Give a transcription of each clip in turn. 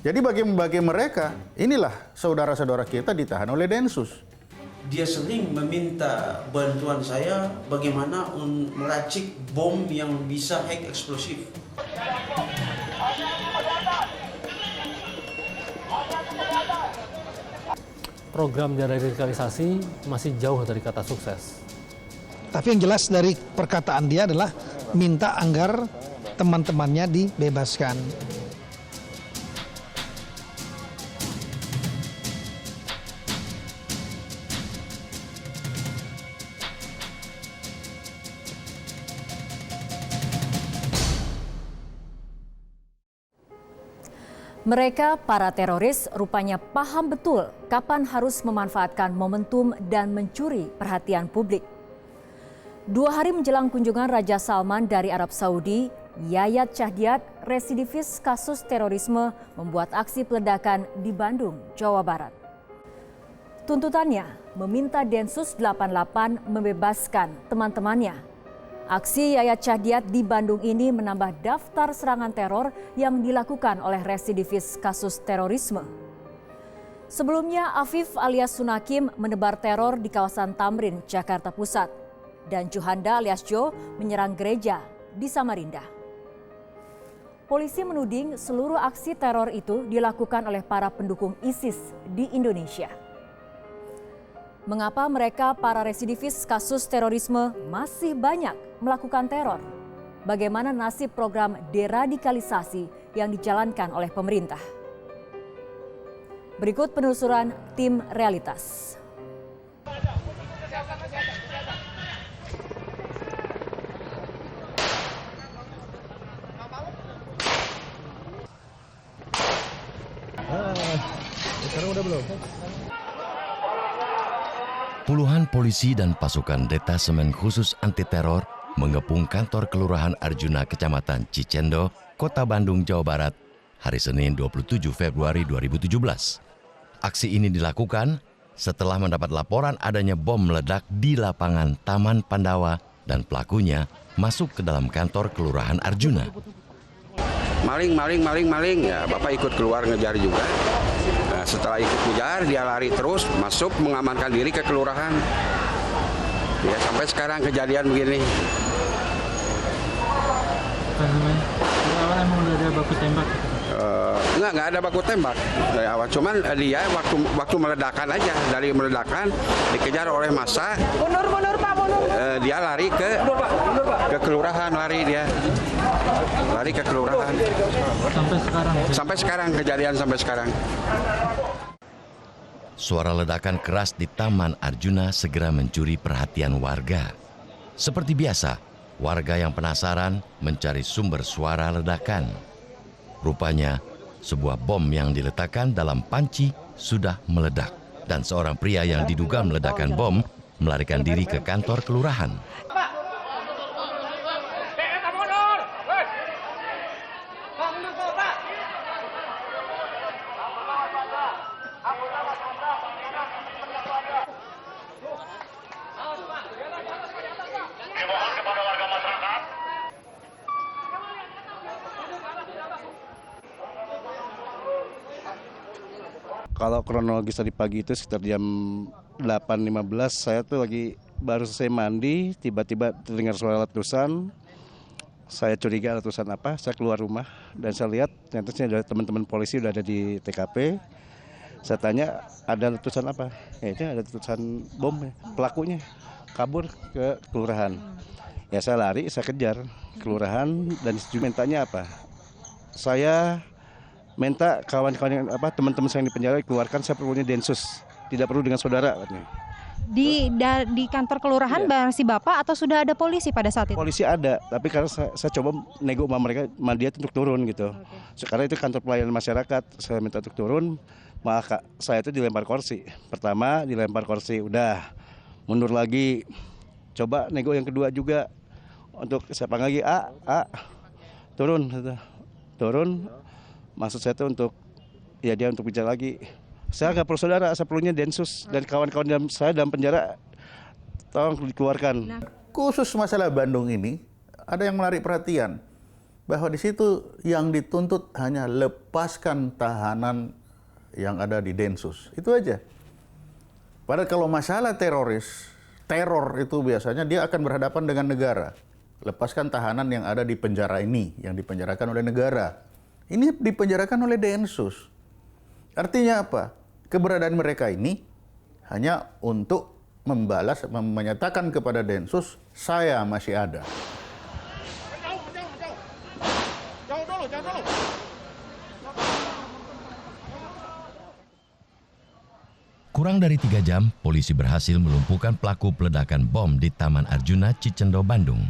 Jadi bagi mereka, inilah saudara-saudara kita ditahan oleh Densus. Dia sering meminta bantuan saya bagaimana meracik bom yang bisa hack eksplosif. Program deradikalisasi masih jauh dari kata sukses. Tapi yang jelas dari perkataan dia adalah minta agar teman-temannya dibebaskan. Mereka, para teroris, rupanya paham betul kapan harus memanfaatkan momentum dan mencuri perhatian publik. 2 hari menjelang kunjungan Raja Salman dari Arab Saudi, Yayat Chahdiat, residivis kasus terorisme, membuat aksi peledakan di Bandung, Jawa Barat. Tuntutannya meminta Densus 88 membebaskan teman-temannya. Aksi Yayat Chahdiat di Bandung ini menambah daftar serangan teror yang dilakukan oleh residivis kasus terorisme. Sebelumnya, Afif alias Sunakim menebar teror di kawasan Tamrin, Jakarta Pusat. Dan Juhanda alias Jo menyerang gereja di Samarinda. Polisi menuding seluruh aksi teror itu dilakukan oleh para pendukung ISIS di Indonesia. Mengapa mereka, para residivis kasus terorisme, masih banyak melakukan teror? Bagaimana nasib program deradikalisasi yang dijalankan oleh pemerintah? Berikut penelusuran tim Realitas. Sekarang udah belum? Puluhan polisi dan pasukan detasemen khusus anti-teror mengepung kantor Kelurahan Arjuna, Kecamatan Cicendo, Kota Bandung, Jawa Barat, hari Senin 27 Februari 2017. Aksi ini dilakukan setelah mendapat laporan adanya bom meledak di lapangan Taman Pandawa dan pelakunya masuk ke dalam kantor Kelurahan Arjuna. Maling. Ya, Bapak ikut keluar ngejar juga. Nah, setelah ikut ngejar, dia lari terus masuk mengamankan diri ke kelurahan. Ya, sampai sekarang kejadian begini. Awal emang udah ada baku tembak? Nggak ada baku tembak dari awal. Cuman dia waktu meledakan aja, dari meledakan dikejar oleh massa. Mundur Pak, mundur. Dia lari ke kelurahan, lari ke kelurahan. Sampai sekarang kejadian sampai sekarang. Suara ledakan keras di Taman Arjuna segera mencuri perhatian warga. Seperti biasa, warga yang penasaran mencari sumber suara ledakan. Rupanya, sebuah bom yang diletakkan dalam panci sudah meledak. Dan seorang pria yang diduga meledakkan bom melarikan diri ke kantor kelurahan. Kalau kronologis tadi pagi itu sekitar jam 8.15 saya tuh lagi baru selesai mandi, tiba-tiba terdengar suara letusan. Saya curiga letusan apa, saya keluar rumah dan saya lihat ternyata ada teman-teman polisi udah ada di TKP. Saya tanya ada letusan apa? Ya itu ada letusan bom, pelakunya kabur ke kelurahan. Ya saya lari, saya kejar kelurahan dan mintanya apa? Saya minta kawan-kawan yang teman-teman saya yang di penjara keluarkan, saya perlunya Densus, tidak perlu dengan saudara katanya. Di kantor kelurahan masih Bapak atau sudah ada polisi pada saat itu? Polisi ada, tapi karena saya coba nego sama mereka, sama dia untuk turun gitu. Sekarang itu kantor pelayanan masyarakat, saya minta untuk turun, maka saya itu dilempar kursi. Pertama dilempar kursi, udah mundur lagi, coba nego yang kedua juga, untuk saya panggil lagi, turun. Maksud saya itu untuk, ya dia untuk bicara lagi. Saya nggak perlu saudara, saya perlunya Densus dan kawan-kawan saya dalam penjara, tolong dikeluarkan. Khusus masalah Bandung ini, ada yang menarik perhatian bahwa di situ yang dituntut hanya lepaskan tahanan yang ada di Densus. Itu aja. Padahal kalau masalah teror itu biasanya dia akan berhadapan dengan negara. Lepaskan tahanan yang ada di penjara ini, yang dipenjarakan oleh negara. Ini dipenjarakan oleh Densus. Artinya apa? Keberadaan mereka ini hanya untuk membalas, menyatakan kepada Densus, saya masih ada. Kurang dari 3 jam, polisi berhasil melumpuhkan pelaku peledakan bom di Taman Arjuna, Cicendo, Bandung.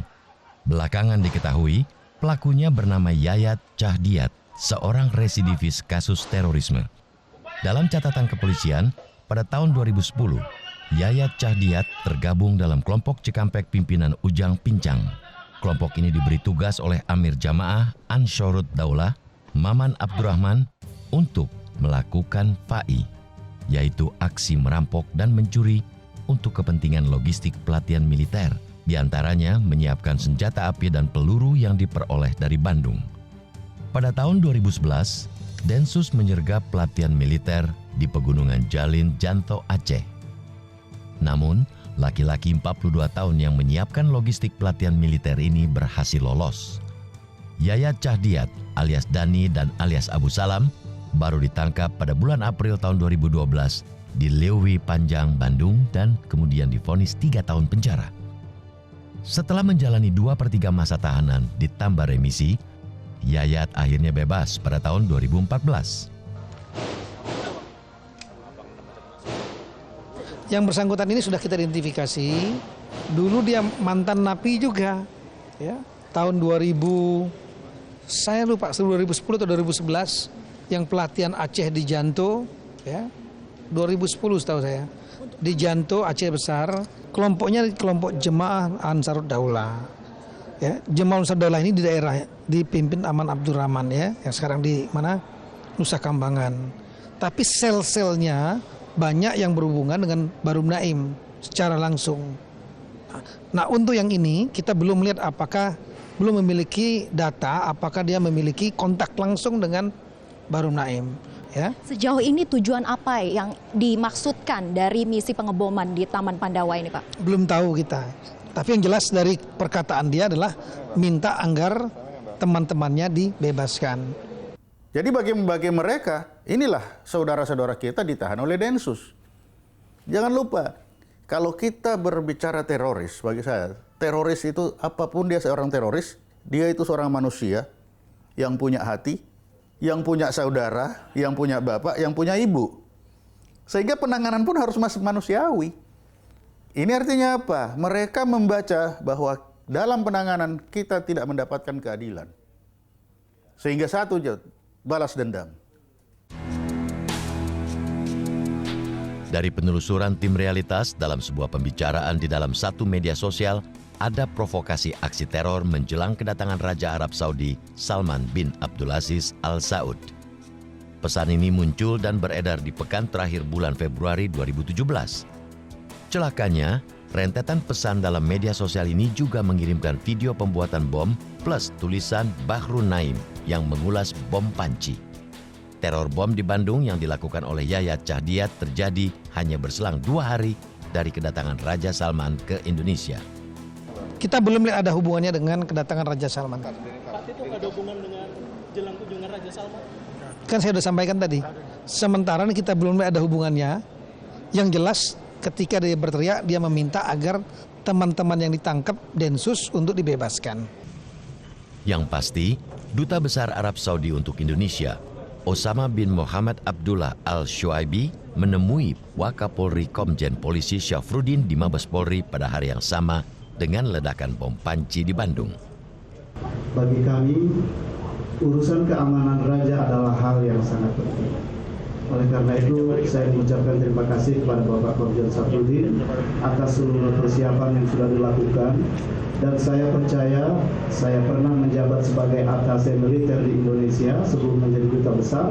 Belakangan diketahui, pelakunya bernama Yayat Cahdiat, seorang residivis kasus terorisme. Dalam catatan kepolisian, pada tahun 2010, Yayat Cahdiat tergabung dalam kelompok Cikampek pimpinan Ujang Pincang. Kelompok ini diberi tugas oleh Amir Jamaah Ansyorud Daulah, Maman Abdurrahman, untuk melakukan FAI, yaitu aksi merampok dan mencuri untuk kepentingan logistik pelatihan militer, diantaranya menyiapkan senjata api dan peluru yang diperoleh dari Bandung. Pada tahun 2011, Densus menyergap pelatihan militer di Pegunungan Jalin, Janto, Aceh. Namun, laki-laki 42 tahun yang menyiapkan logistik pelatihan militer ini berhasil lolos. Yayat Cahdiat alias Dani dan alias Abu Salam baru ditangkap pada bulan April tahun 2012 di Lewi Panjang, Bandung dan kemudian divonis 3 tahun penjara. Setelah menjalani 2/3 masa tahanan ditambah remisi, Yayat akhirnya bebas pada tahun 2014. Yang bersangkutan ini sudah kita identifikasi. Dulu dia mantan napi juga, ya. Tahun 2000, saya lupa 2010 atau 2011. Yang pelatihan Aceh di Janto, ya, 2010 setahu saya, di Janto Aceh Besar, kelompoknya kelompok Jemaah Ansarud Daulah, ya. Jemaah Ansarud Daulah ini di daerah dipimpin Aman Abdurrahman, ya, yang sekarang di mana, Nusa Kambangan. Tapi sel-selnya banyak yang berhubungan dengan Barum Naim secara langsung. Nah, untuk yang ini kita belum melihat belum memiliki data apakah dia memiliki kontak langsung dengan Barum Naim, ya. Sejauh ini tujuan apa yang dimaksudkan dari misi pengeboman di Taman Pandawa ini, Pak? Belum tahu kita. Tapi yang jelas dari perkataan dia adalah minta agar teman-temannya dibebaskan. Jadi bagi mereka, inilah saudara-saudara kita ditahan oleh Densus. Jangan lupa, kalau kita berbicara teroris, bagi saya, teroris itu apapun dia seorang teroris, dia itu seorang manusia yang punya hati, yang punya saudara, yang punya bapak, yang punya ibu. Sehingga penanganan pun harus manusiawi. Ini artinya apa? Mereka membaca bahwa dalam penanganan kita tidak mendapatkan keadilan. Sehingga satu, balas dendam. Dari penelusuran tim realitas dalam sebuah pembicaraan di dalam satu media sosial, ada provokasi aksi teror menjelang kedatangan Raja Arab Saudi Salman bin Abdulaziz Al Saud. Pesan ini muncul dan beredar di pekan terakhir bulan Februari 2017. Celakanya, rentetan pesan dalam media sosial ini juga mengirimkan video pembuatan bom plus tulisan Bahrun Naim yang mengulas bom panci. Teror bom di Bandung yang dilakukan oleh Yayat Cahdiat terjadi hanya berselang 2 hari dari kedatangan Raja Salman ke Indonesia. Kita belum lihat ada hubungannya dengan kedatangan Raja Salman. Pak, itu ada hubungan dengan jelang kunjungan Raja Salman? Kan saya sudah sampaikan tadi. Sementara kita belum lihat ada hubungannya. Yang jelas ketika dia berteriak, dia meminta agar teman-teman yang ditangkap Densus untuk dibebaskan. Yang pasti, Duta Besar Arab Saudi untuk Indonesia, Osama bin Muhammad Abdullah Al-Shuaibi, menemui Wakapolri Komjen Polisi Syafruddin di Mabes Polri pada hari yang sama dengan ledakan bom panci di Bandung. Bagi kami, urusan keamanan raja adalah hal yang sangat penting. Oleh karena itu, saya mengucapkan terima kasih kepada Bapak Komjen Syafruddin atas seluruh persiapan yang sudah dilakukan. Dan saya percaya, saya pernah menjabat sebagai atase militer di Indonesia sebelum menjadi duta besar.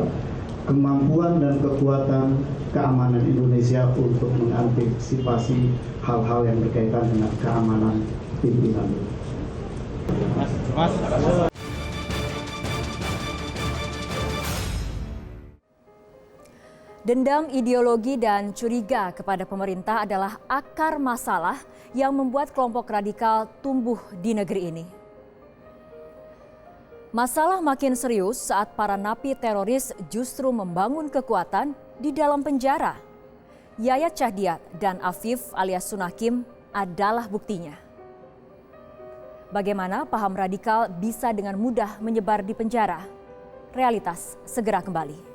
Kemampuan dan kekuatan keamanan Indonesia untuk mengantisipasi hal-hal yang berkaitan dengan keamanan pimpinan. Dendam, ideologi, dan curiga kepada pemerintah adalah akar masalah yang membuat kelompok radikal tumbuh di negeri ini. Masalah makin serius saat para napi teroris justru membangun kekuatan di dalam penjara. Yayat Chahdiat dan Afif alias Sunakim adalah buktinya. Bagaimana paham radikal bisa dengan mudah menyebar di penjara? Realitas segera kembali.